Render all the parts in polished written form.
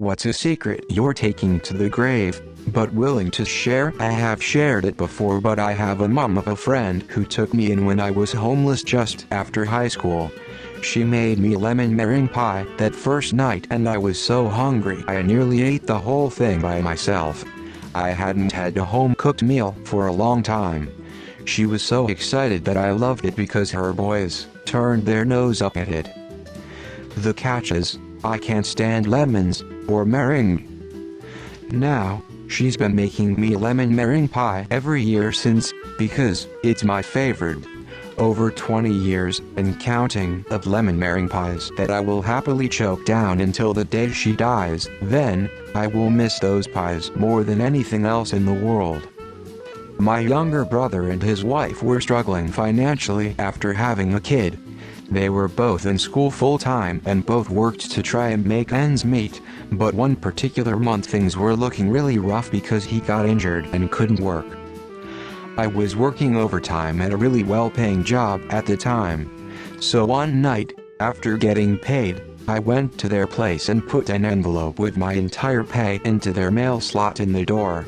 What's a secret you're taking to the grave, but willing to share? I have shared it before, but I have a mom of a friend who took me in when I was homeless just after high school. She made me lemon meringue pie that first night, and I was so hungry I nearly ate the whole thing by myself. I hadn't had a home-cooked meal for a long time. She was so excited that I loved it because her boys turned their nose up at it. The catch is, I can't stand lemons or meringue. Now, she's been making me lemon meringue pie every year since, because it's my favorite. Over 20 years and counting of lemon meringue pies that I will happily choke down until the day she dies. Then, I will miss those pies more than anything else in the world. My younger brother and his wife were struggling financially after having a kid. They were both in school full-time and both worked to try and make ends meet, but one particular month things were looking really rough because he got injured and couldn't work. I was working overtime at a really well-paying job at the time. So one night, after getting paid, I went to their place and put an envelope with my entire pay into their mail slot in the door.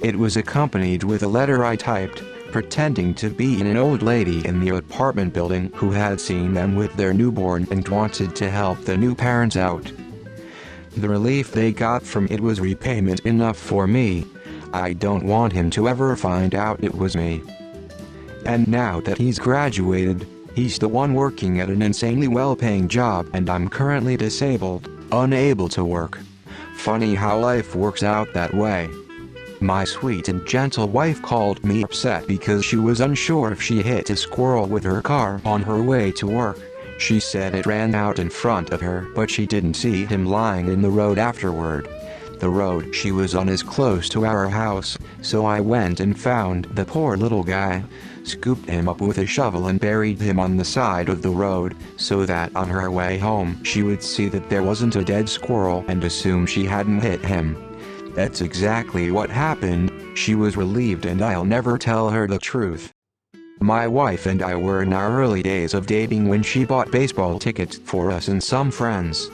It was accompanied with a letter I typed, pretending to be an old lady in the apartment building who had seen them with their newborn and wanted to help the new parents out. The relief they got from it was repayment enough for me. I don't want him to ever find out it was me. And now that he's graduated, he's the one working at an insanely well-paying job, and I'm currently disabled, unable to work. Funny how life works out that way. My sweet and gentle wife called me upset because she was unsure if she hit a squirrel with her car on her way to work. She said it ran out in front of her, but she didn't see him lying in the road afterward. The road she was on is close to our house, so I went and found the poor little guy, scooped him up with a shovel and buried him on the side of the road, so that on her way home she would see that there wasn't a dead squirrel and assume she hadn't hit him. That's exactly what happened. She was relieved, and I'll never tell her the truth. My wife and I were in our early days of dating when she bought baseball tickets for us and some friends.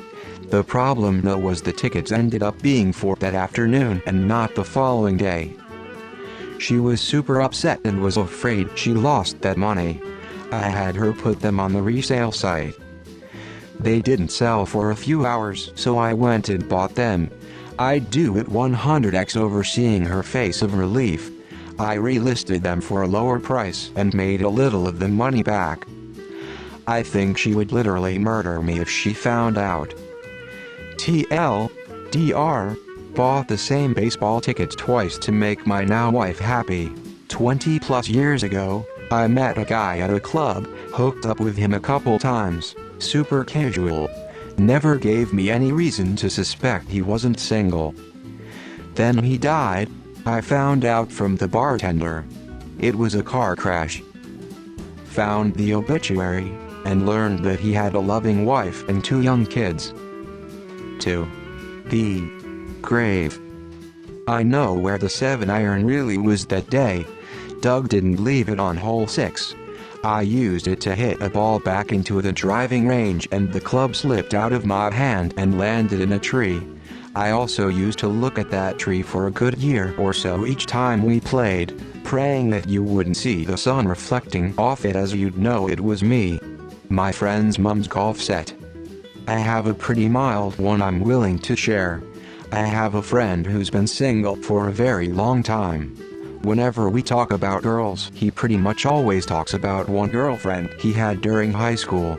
The problem though was the tickets ended up being for that afternoon and not the following day. She was super upset and was afraid she lost that money. I had her put them on the resale site. They didn't sell for a few hours, so I went and bought them. I'd do it 100x over seeing her face of relief. I relisted them for a lower price and made a little of the money back. I think she would literally murder me if she found out. TLDR, bought the same baseball tickets twice to make my now wife happy. 20 plus years ago, I met a guy at a club, hooked up with him a couple times, super casual. Never gave me any reason to suspect he wasn't single. Then he died. I found out from the bartender. It was a car crash. Found the obituary, and learned that he had a loving wife and 2 young kids. To the grave. I know where the 7-iron really was that day. Doug didn't leave it on hole 6. I used it to hit a ball back into the driving range, and the club slipped out of my hand and landed in a tree. I also used to look at that tree for a good year or so each time we played, praying that you wouldn't see the sun reflecting off it as you'd know it was me. My friend's mom's golf set. I have a pretty mild one I'm willing to share. I have a friend who's been single for a very long time. Whenever we talk about girls, he pretty much always talks about one girlfriend he had during high school.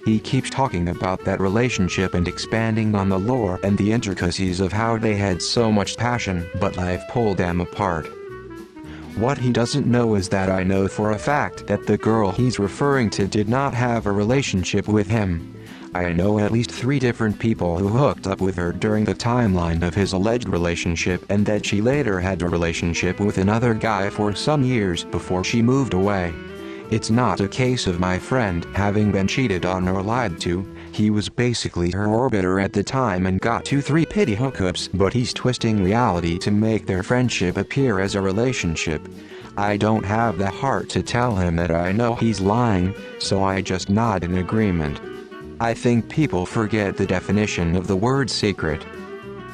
He keeps talking about that relationship and expanding on the lore and the intricacies of how they had so much passion, but life pulled them apart. What he doesn't know is that I know for a fact that the girl he's referring to did not have a relationship with him. I know at least 3 different people who hooked up with her during the timeline of his alleged relationship, and that she later had a relationship with another guy for some years before she moved away. It's not a case of my friend having been cheated on or lied to. He was basically her orbiter at the time and got 2-3 pity hookups, but he's twisting reality to make their friendship appear as a relationship. I don't have the heart to tell him that I know he's lying, so I just nod in agreement. I think people forget the definition of the word secret.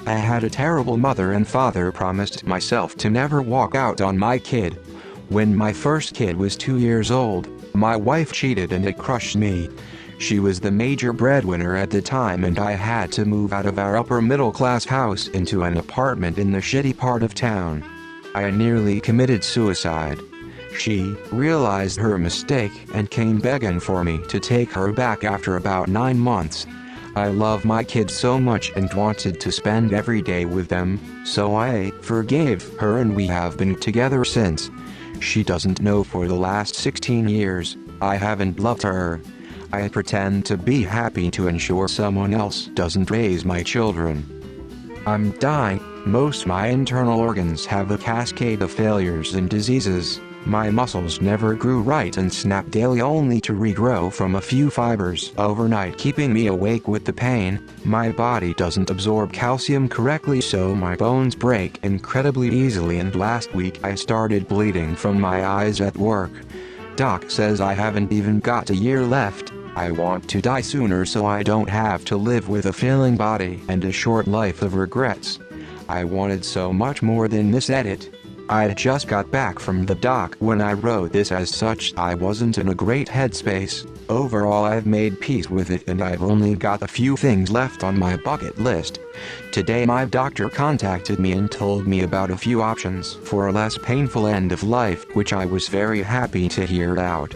I had a terrible mother and father. Promised myself to never walk out on my kid. When my first kid was 2 years old, my wife cheated and it crushed me. She was the major breadwinner at the time and I had to move out of our upper middle class house into an apartment in the shitty part of town. I nearly committed suicide. She realized her mistake and came begging for me to take her back after about 9 months. I love my kids so much and wanted to spend every day with them, so I forgave her and we have been together since. She doesn't know for the last 16 years, I haven't loved her. I pretend to be happy to ensure someone else doesn't raise my children. I'm dying. Most my internal organs have a cascade of failures and diseases. My muscles never grew right and snap daily only to regrow from a few fibers overnight, keeping me awake with the pain. My body doesn't absorb calcium correctly, so my bones break incredibly easily, and last week I started bleeding from my eyes at work. Doc says I haven't even got a year left. I want to die sooner so I don't have to live with a failing body and a short life of regrets. I wanted so much more than this edit. I just got back from the doc when I wrote this, as such I wasn't in a great headspace. Overall I've made peace with it and I've only got a few things left on my bucket list. Today my doctor contacted me and told me about a few options for a less painful end of life, which I was very happy to hear out.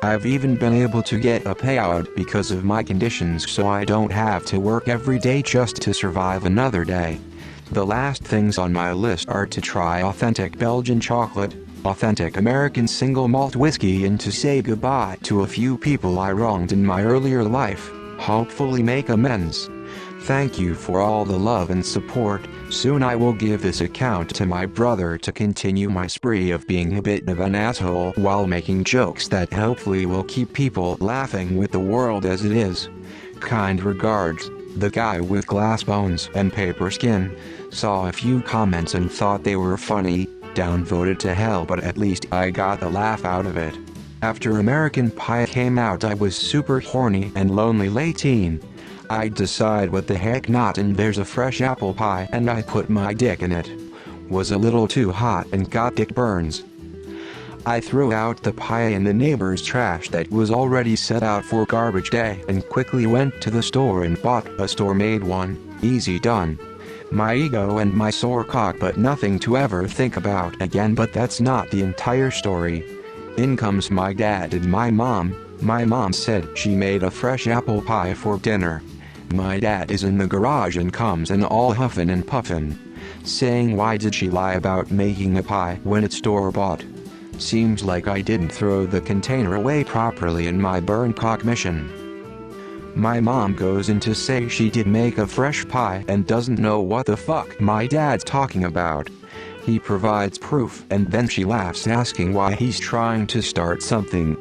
I've even been able to get a payout because of my conditions, so I don't have to work every day just to survive another day. The last things on my list are to try authentic Belgian chocolate, authentic American single malt whiskey, and to say goodbye to a few people I wronged in my earlier life, hopefully make amends. Thank you for all the love and support. Soon I will give this account to my brother to continue my spree of being a bit of an asshole while making jokes that hopefully will keep people laughing with the world as it is. Kind regards, the guy with glass bones and paper skin. Saw a few comments and thought they were funny, downvoted to hell, but at least I got a laugh out of it. After American Pie came out I was super horny and lonely late teen. I'd decide what the heck not, and there's a fresh apple pie and I put my dick in it. Was a little too hot and got dick burns. I threw out the pie in the neighbor's trash that was already set out for garbage day and quickly went to the store and bought a store-made one. Easy done. My ego and my sore cock, but nothing to ever think about again. But that's not the entire story. In comes my dad and my mom. My mom said she made a fresh apple pie for dinner. My dad is in the garage and comes in all huffin' and puffin', saying why did she lie about making a pie when it's store-bought. Seems like I didn't throw the container away properly in my burn cock mission. My mom goes in to say she did make a fresh pie and doesn't know what the fuck my dad's talking about. He provides proof and then she laughs, asking why he's trying to start something.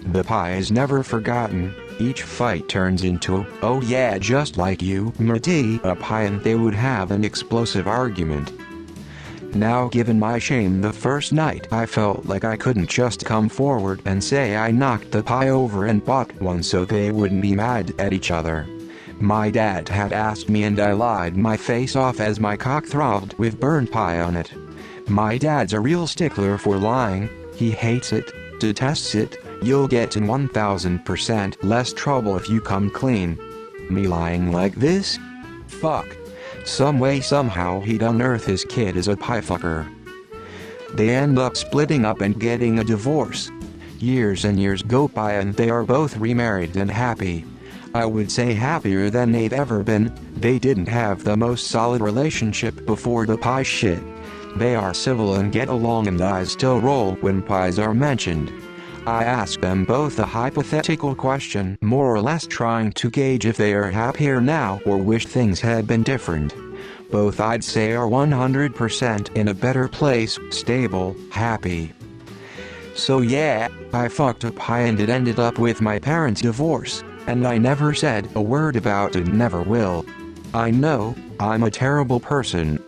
The pie is never forgotten. Each fight turns into, oh yeah, just like you, Marty, a pie, and they would have an explosive argument. Now, given my shame the first night, I felt like I couldn't just come forward and say I knocked the pie over and bought one so they wouldn't be mad at each other. My dad had asked me and I lied my face off as my cock throbbed with burnt pie on it. My dad's a real stickler for lying. He hates it, detests it. You'll get in 1000% less trouble if you come clean. Me lying like this? Fuck. Some way somehow he'd unearth his kid is a pie fucker. They end up splitting up and getting a divorce. Years and years go by and they are both remarried and happy. I would say happier than they've ever been. They didn't have the most solid relationship before the pie shit. They are civil and get along, and eyes still roll when pies are mentioned. I ask them both a hypothetical question, more or less trying to gauge if they are happier now or wish things had been different. Both I'd say are 100% in a better place, stable, happy. So yeah, I fucked a pie and it ended up with my parents' divorce, and I never said a word about it, never will. I know, I'm a terrible person.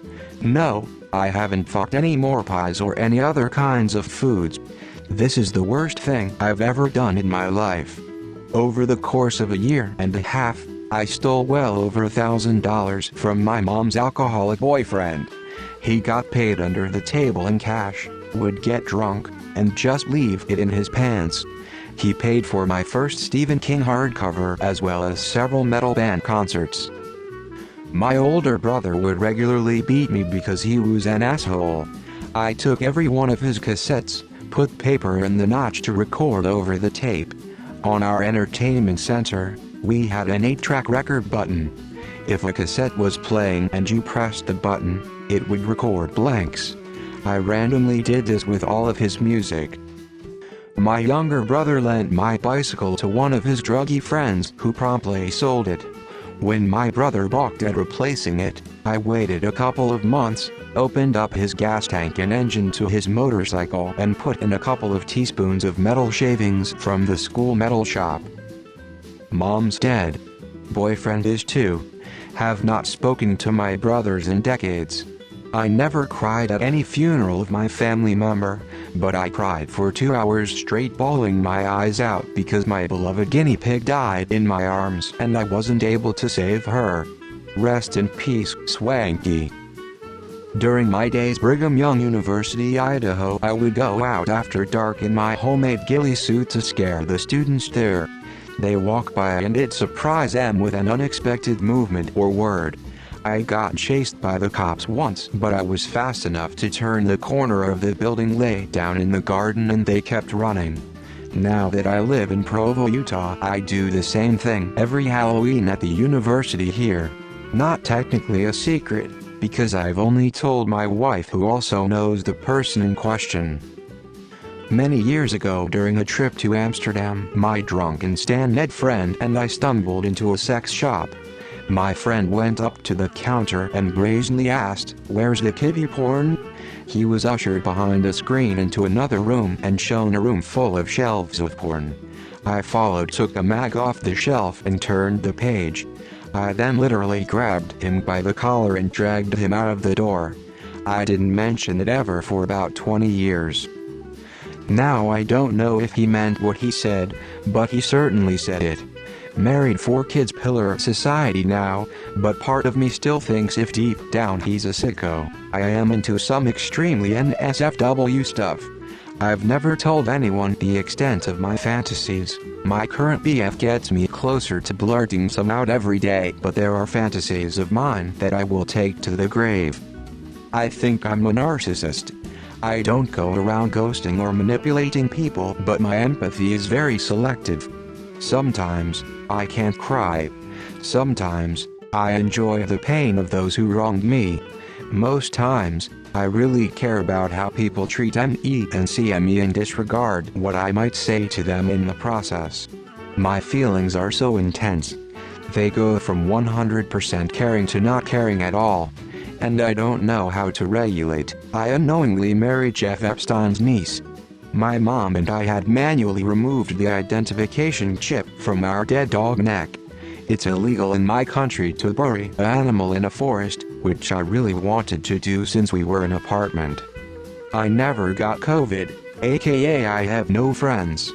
No, I haven't fucked any more pies or any other kinds of foods. This is the worst thing I've ever done in my life. Over the course of a year and a half, I stole well over $1,000 from my mom's alcoholic boyfriend. He got paid under the table in cash, would get drunk, and just leave it in his pants. He paid for my first Stephen King hardcover as well as several metal band concerts. My older brother would regularly beat me because he was an asshole. I took every one of his cassettes, put paper in the notch to record over the tape. On our entertainment center, we had an 8-track record button. If a cassette was playing and you pressed the button, it would record blanks. I randomly did this with all of his music. My younger brother lent my bicycle to one of his druggy friends who promptly sold it. When my brother balked at replacing it, I waited a couple of months, opened up his gas tank and engine to his motorcycle and put in a couple of teaspoons of metal shavings from the school metal shop. Mom's dead. Boyfriend is too. Have not spoken to my brothers in decades. I never cried at any funeral of my family member, but I cried for 2 hours straight bawling my eyes out because my beloved guinea pig died in my arms and I wasn't able to save her. Rest in peace, Swanky. During my days Brigham Young University, Idaho, I would go out after dark in my homemade ghillie suit to scare the students there. They walk by and it'd surprise them with an unexpected movement or word. I got chased by the cops once, but I was fast enough to turn the corner of the building, lay down in the garden, and they kept running. Now that I live in Provo, Utah, I do the same thing every Halloween at the university here. Not technically a secret, because I've only told my wife, who also knows the person in question. Many years ago during a trip to Amsterdam, my drunken stand-Ned friend and I stumbled into a sex shop. My friend went up to the counter and brazenly asked, "Where's the kiddie porn?" He was ushered behind a screen into another room and shown a room full of shelves with porn. I followed, took a mag off the shelf and turned the page. I then literally grabbed him by the collar and dragged him out of the door. I didn't mention it ever for about 20 years. Now I don't know if he meant what he said, but he certainly said it. Married, 4 kids, pillar of society now, but part of me still thinks if deep down he's a sicko, I am into some extremely NSFW stuff. I've never told anyone the extent of my fantasies. My current BF gets me closer to blurting some out every day, but there are fantasies of mine that I will take to the grave. I think I'm a narcissist. I don't go around ghosting or manipulating people, but my empathy is very selective. Sometimes, I can't cry. Sometimes, I enjoy the pain of those who wronged me. Most times, I really care about how people treat me and see me and disregard what I might say to them in the process. My feelings are so intense. They go from 100% caring to not caring at all. And I don't know how to regulate. I unknowingly married Jeff Epstein's niece. My mom and I had manually removed the identification chip from our dead dog neck. It's illegal in my country to bury an animal in a forest, which I really wanted to do since we were an apartment. I never got COVID, aka I have no friends.